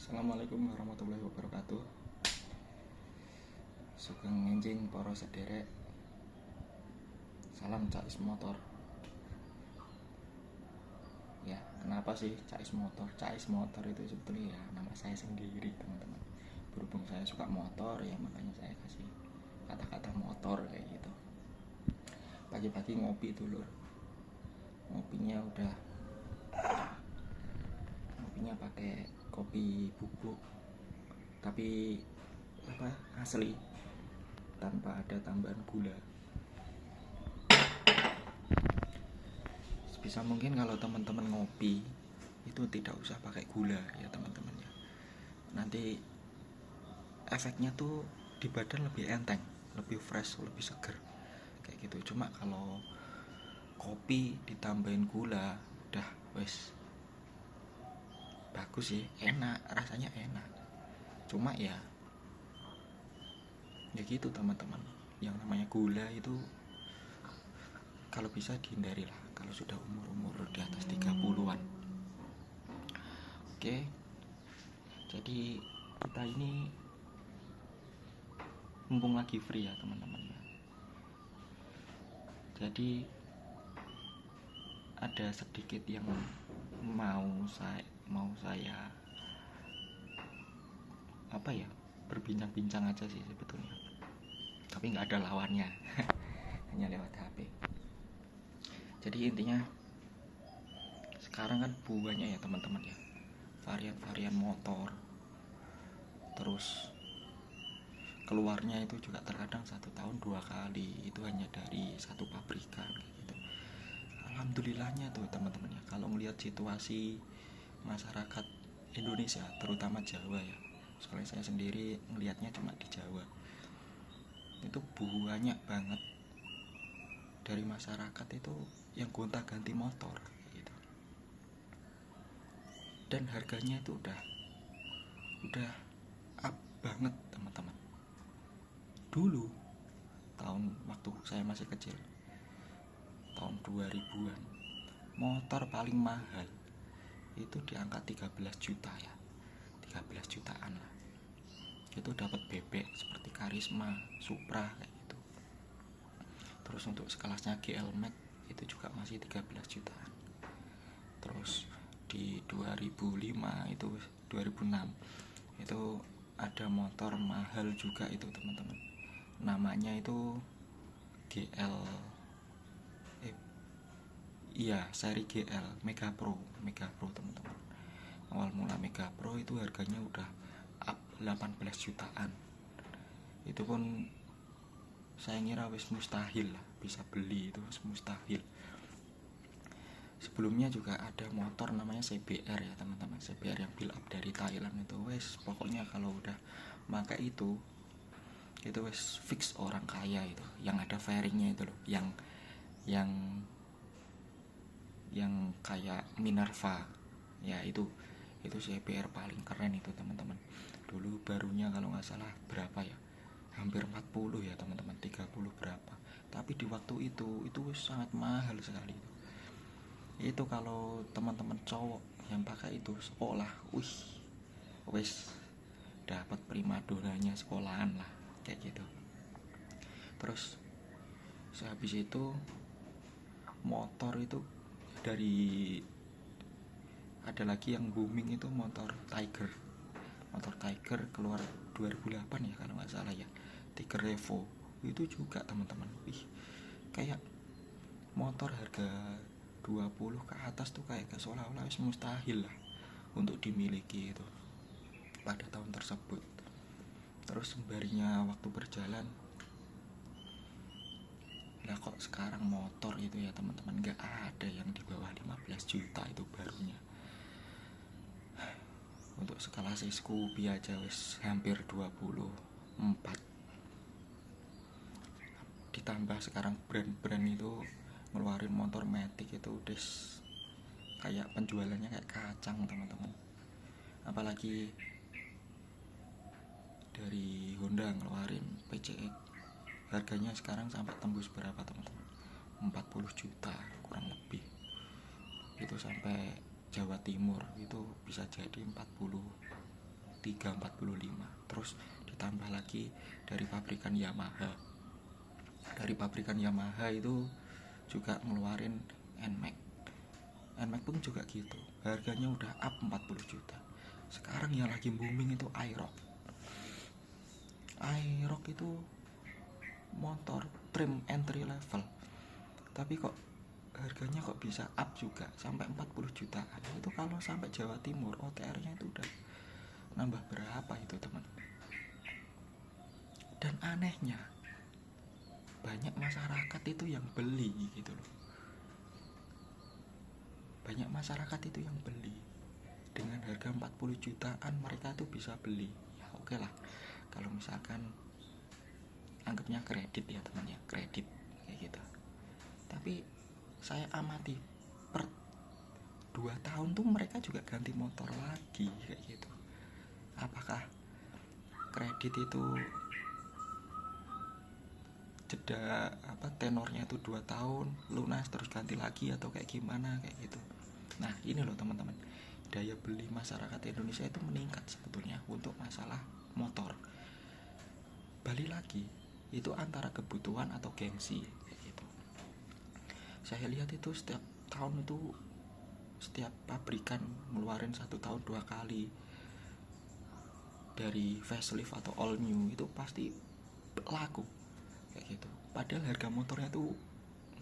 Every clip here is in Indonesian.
Assalamualaikum warahmatullahi wabarakatuh. Sugeng ngenjing para sederek. Salam Cais Motor. Ya, kenapa sih Cais Motor? Cais Motor itu sebetulnya ya nama saya sendiri, teman-teman. Berhubung saya suka motor, ya makanya saya kasih kata-kata motor kayak gitu. Pagi-pagi ngopi dulu. Ngopinya pakai kopi bubuk, tapi asli, tanpa ada tambahan gula. Sebisa mungkin kalau teman-teman ngopi itu tidak usah pakai gula ya teman-teman ya. Nanti efeknya tuh di badan lebih enteng, lebih fresh, lebih seger kayak gitu. Cuma kalau kopi ditambahin gula udah wes bagus sih, enak, rasanya enak. Cuma ya gitu teman-teman, yang namanya gula itu kalau bisa dihindari lah kalau sudah umur di atas 30-an. Oke, jadi kita ini mumpung lagi free ya teman-teman ya. Jadi ada sedikit yang mau saya berbincang-bincang aja sih sebetulnya. Tapi nggak ada lawannya, hanya lewat HP. Jadi intinya sekarang kan banyak ya teman-teman ya, varian-varian motor. Terus keluarnya itu juga terkadang 1 tahun 2 kali, itu hanya dari satu pabrikan gitu. Alhamdulillahnya tuh teman-teman ya, kalau melihat situasi masyarakat Indonesia terutama Jawa ya, soalnya saya sendiri melihatnya cuma di Jawa, itu banyak banget dari masyarakat itu yang gonta-ganti motor gitu. Dan harganya itu udah up banget teman-teman. Dulu tahun waktu saya masih kecil, tahun 2000-an, motor paling mahal itu di angka 13 juta ya, 13 jutaan lah. Itu dapat bebek seperti Karisma, Supra kayak gitu. Terus untuk sekelasnya GL Max itu juga masih 13 jutaan. Terus di 2005 itu 2006 itu ada motor mahal juga itu teman-teman. Namanya itu seri GL Mega Pro teman-teman. Awal mula Mega Pro itu harganya udah up 18 jutaan. Itu pun saya ngira wis mustahil lah bisa beli, itu wis mustahil. Sebelumnya juga ada motor namanya CBR ya teman-teman, CBR yang build up dari Thailand itu. Wes pokoknya kalau udah pakai itu wes fix orang kaya itu, yang ada fairingnya itu loh, yang kayak Minerva ya, itu CBR paling keren itu teman-teman. Dulu barunya kalau nggak salah berapa ya, hampir 40 ya teman-teman, 30 berapa, tapi di waktu itu sangat mahal sekali itu kalau teman-teman cowok yang pakai itu sekolah, wis dapat primadonanya sekolahan lah kayak gitu. Terus sehabis itu motor itu ada lagi yang booming itu motor Tiger keluar 2008 ya kalau nggak salah ya, Tiger Evo itu juga teman-teman. Kayak motor harga 20 ke atas tuh kayak seolah-olah mustahil lah untuk dimiliki itu pada tahun tersebut. Terus sembarinya waktu berjalan, lah kok sekarang motor itu ya teman-teman nggak ada yang di bawah 15 juta itu barunya. Untuk sekelas Scoopy aja wis hampir 24. Ditambah sekarang brand-brand itu ngeluarin motor Matic itu udah kayak penjualannya kayak kacang teman-teman. Apalagi dari Honda ngeluarin PCX, harganya sekarang sampai tembus berapa teman-teman, 40 juta kurang lebih. Itu sampai Jawa Timur itu bisa jadi 40 345. Terus ditambah lagi dari pabrikan Yamaha. Dari pabrikan Yamaha itu juga ngeluarin NMAX. NMAX pun juga gitu, harganya udah up 40 juta. Sekarang yang lagi booming itu Aerox. Aerox itu motor trim entry level, tapi kok harganya kok bisa up juga sampai 40 jutaan. Itu kalau sampai Jawa Timur OTR-nya itu udah nambah berapa itu teman. Dan anehnya banyak masyarakat itu yang beli gitu loh. Banyak masyarakat itu yang beli dengan harga 40 jutaan, mereka tuh bisa beli. Ya oke lah, kalau misalkan anggapnya kredit ya teman ya, kredit kayak gitu. Tapi saya amati per 2 tahun tuh mereka juga ganti motor lagi kayak gitu. Apakah kredit itu jeda tenornya itu 2 tahun lunas terus ganti lagi atau kayak gimana kayak gitu. Nah ini loh teman-teman, daya beli masyarakat Indonesia itu meningkat sebetulnya untuk masalah motor. Balik lagi, itu antara kebutuhan atau gengsi kayak gitu. Saya lihat itu setiap tahun itu setiap pabrikan ngeluarin 1 tahun 2 kali dari facelift atau all new, itu pasti laku kayak gitu. Padahal harga motornya tuh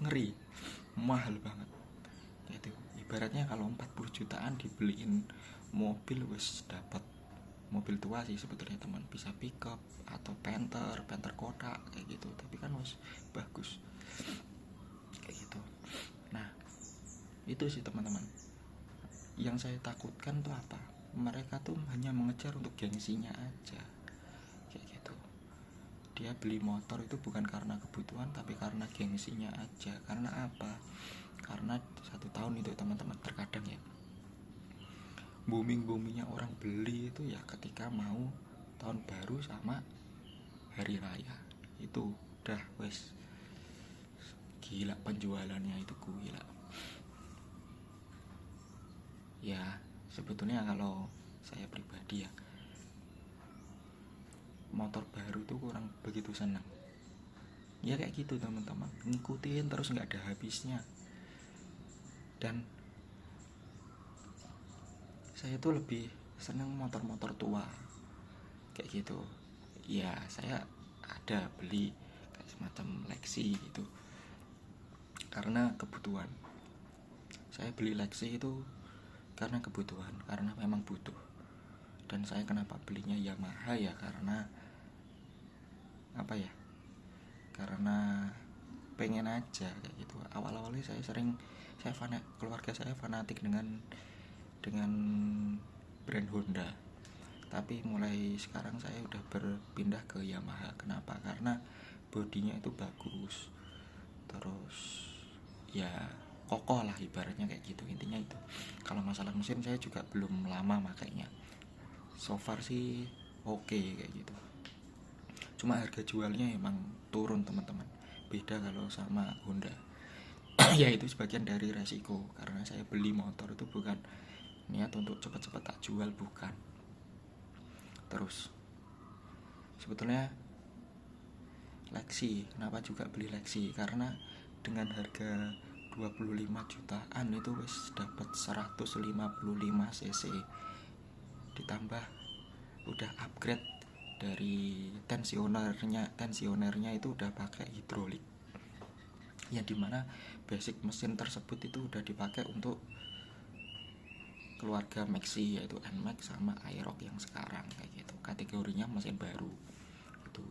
ngeri, mahal banget gitu. Ibaratnya kalau 40 jutaan dibeliin mobil wis dapat mobil tua sih sebetulnya teman, bisa pickup atau Panther kotak kayak gitu, tapi kan wis bagus kayak gitu. Nah itu sih teman-teman yang saya takutkan tuh apa, mereka tuh hanya mengejar untuk gengsinya aja kayak gitu. Dia beli motor itu bukan karena kebutuhan tapi karena gengsinya aja. Karena apa? Karena 1 tahun itu teman-teman terkadang ya boomingnya orang beli itu ya ketika mau tahun baru sama hari raya. Itu udah wes gila penjualannya, itu gila. Ya sebetulnya kalau saya pribadi ya, motor baru tuh kurang begitu senang. Ya kayak gitu teman-teman, ngikutin terus nggak ada habisnya. Dan saya tuh lebih senang motor-motor tua kayak gitu. Ya saya ada beli kayak semacam Lexi gitu karena kebutuhan. Saya beli Lexi itu karena kebutuhan, karena memang butuh. Dan saya kenapa belinya Yamaha ya karena apa ya, karena pengen aja kayak gitu. Awal-awalnya keluarga saya fanatik dengan brand Honda, tapi mulai sekarang saya udah berpindah ke Yamaha. Kenapa? Karena bodinya itu bagus, terus ya kokoh lah ibaratnya kayak gitu. Intinya itu. Kalau masalah mesin saya juga belum lama makanya, so far sih oke kayak gitu. Cuma harga jualnya emang turun teman-teman, beda kalau sama Honda. Ya itu sebagian dari resiko, karena saya beli motor itu bukan niat untuk cepat-cepat tak jual, bukan. Terus sebetulnya Lexi, kenapa juga beli Lexi? Karena dengan harga 25 jutaan itu wis dapat 155 cc, ditambah udah upgrade dari tensionernya itu udah pakai hidrolik, ya dimana basic mesin tersebut itu udah dipakai untuk keluarga Maxi, yaitu NMAX sama Aerox yang sekarang kayak gitu. Kategorinya mesin baru.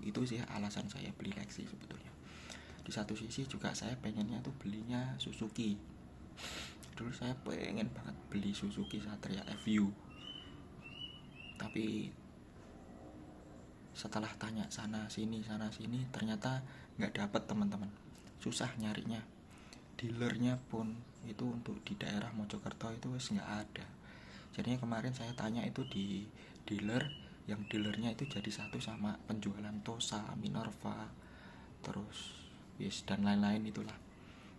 Itu sih alasan saya beli Lexi sebetulnya. Di satu sisi juga saya pengennya tuh belinya Suzuki. Dulu saya pengen banget beli Suzuki Satria FU, tapi setelah tanya sana sini ternyata nggak dapet teman-teman, susah nyarinya. Dealernya pun itu untuk di daerah Mojokerto itu wes nggak ada. Jadinya kemarin saya tanya itu di dealer, yang dealernya itu jadi satu sama penjualan Tosa, Minerva, terus dan lain-lain itulah.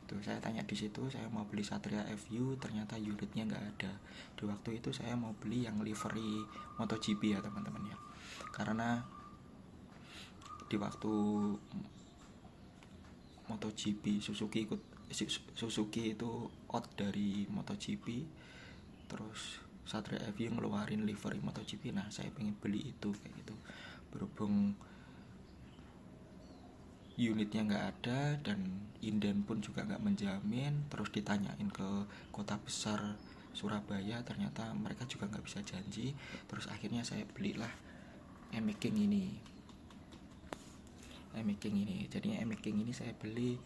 Tuh saya tanya di situ, saya mau beli Satria FU, ternyata unitnya nggak ada. Di waktu itu saya mau beli yang livery MotoGP ya teman-teman ya, karena di waktu MotoGP Suzuki itu out dari MotoGP, terus Satria FU ngeluarin livery MotoGP. Nah saya pengen beli itu kayak gitu, berhubung unitnya nggak ada dan inden pun juga nggak menjamin, terus ditanyain ke kota besar Surabaya, ternyata mereka juga nggak bisa janji. Terus akhirnya saya belilah MX King ini. Jadinya MX King ini saya beli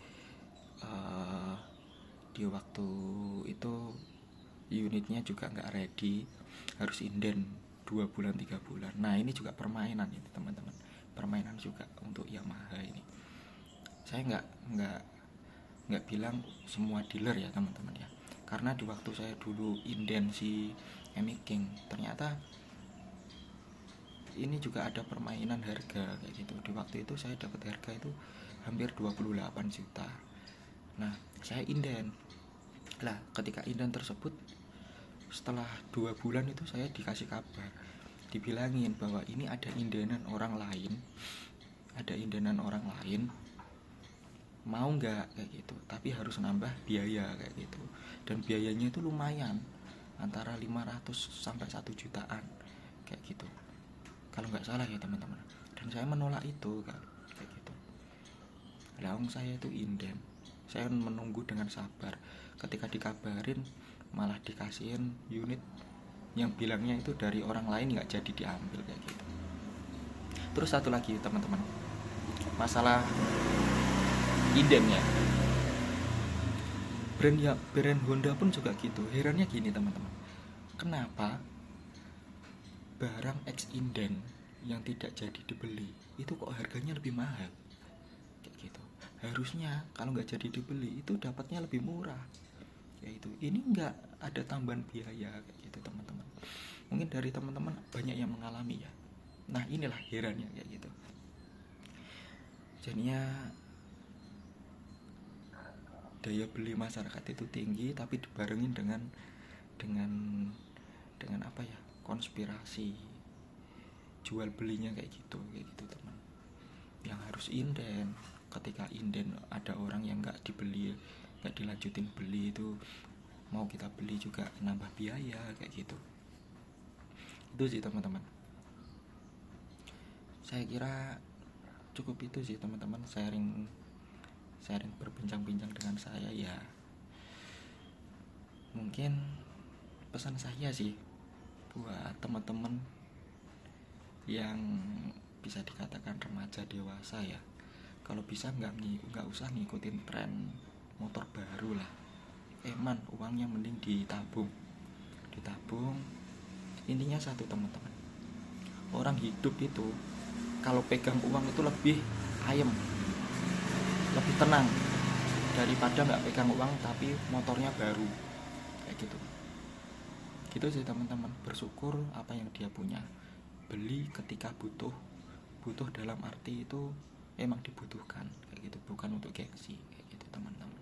di waktu itu unitnya juga nggak ready, harus inden 2 bulan 3 bulan. Nah ini juga permainan ini teman-teman, permainan juga untuk Yamaha ini. Saya nggak bilang semua dealer ya teman-teman ya, karena di waktu saya dulu inden si MX King, ternyata ini juga ada permainan harga kayak gitu. Di waktu itu saya dapat harga itu hampir 28 juta. Nah saya inden lah, ketika inden tersebut setelah 2 bulan itu saya dikasih kabar, dibilangin bahwa ini ada indenan orang lain, mau nggak kayak gitu, tapi harus nambah biaya kayak gitu, dan biayanya itu lumayan, antara 500 sampai 1 jutaan kayak gitu kalau nggak salah ya teman-teman. Dan saya menolak itu kayak gitu. Langsung saya itu inden, saya menunggu dengan sabar. Ketika dikabarin malah dikasihin unit yang bilangnya itu dari orang lain, nggak jadi diambil kayak gitu. Terus satu lagi teman-teman, masalah idennya, brand Honda pun juga gitu. Herannya gini teman-teman, kenapa barang ex inden yang tidak jadi dibeli itu kok harganya lebih mahal kayak gitu. Harusnya kalau nggak jadi dibeli itu dapatnya lebih murah kayak gitu. Ini nggak ada tambahan biaya kayak gitu teman-teman. Mungkin dari teman-teman banyak yang mengalami ya. Nah inilah herannya kayak gitu. Jadinya daya beli masyarakat itu tinggi, tapi dibarengin dengan apa ya, konspirasi jual belinya kayak gitu teman. Yang harus inden, ketika inden ada orang yang nggak dibeli, nggak dilanjutin beli, itu mau kita beli juga nambah biaya kayak gitu. Itu sih teman-teman, saya kira cukup itu sih teman-teman, sharing berbincang-bincang dengan saya ya. Mungkin pesan saya sih buat teman-teman yang bisa dikatakan remaja dewasa ya, kalau bisa nggak usah ngikutin tren motor baru lah. Uangnya mending ditabung. Intinya satu teman-teman, orang hidup itu kalau pegang uang itu lebih ayem, lebih tenang daripada nggak pegang uang tapi motornya baru kayak gitu sih teman-teman. Bersyukur apa yang dia punya, beli ketika butuh dalam arti itu emang dibutuhkan kayak gitu, bukan untuk gengsi kayak gitu teman-teman.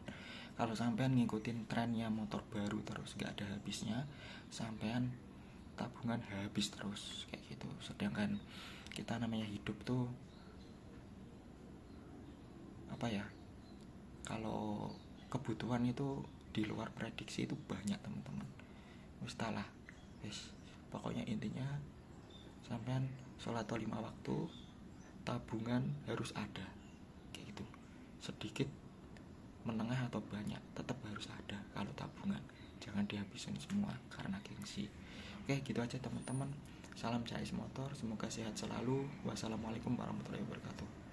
Kalau sampean ngikutin trennya motor baru terus gak ada habisnya, sampean tabungan habis terus kayak gitu. Sedangkan kita namanya hidup tuh apa ya, kalau kebutuhan itu di luar prediksi itu banyak teman-teman. Pokoknya intinya sampean sholat 5 waktu, tabungan harus ada kayak gitu. Sedikit, menengah atau banyak, tetap harus ada kalau tabungan. Jangan dihabisin semua karena gengsi. Oke, gitu aja teman-teman. Salam Cais Motor, semoga sehat selalu. Wassalamualaikum warahmatullahi wabarakatuh.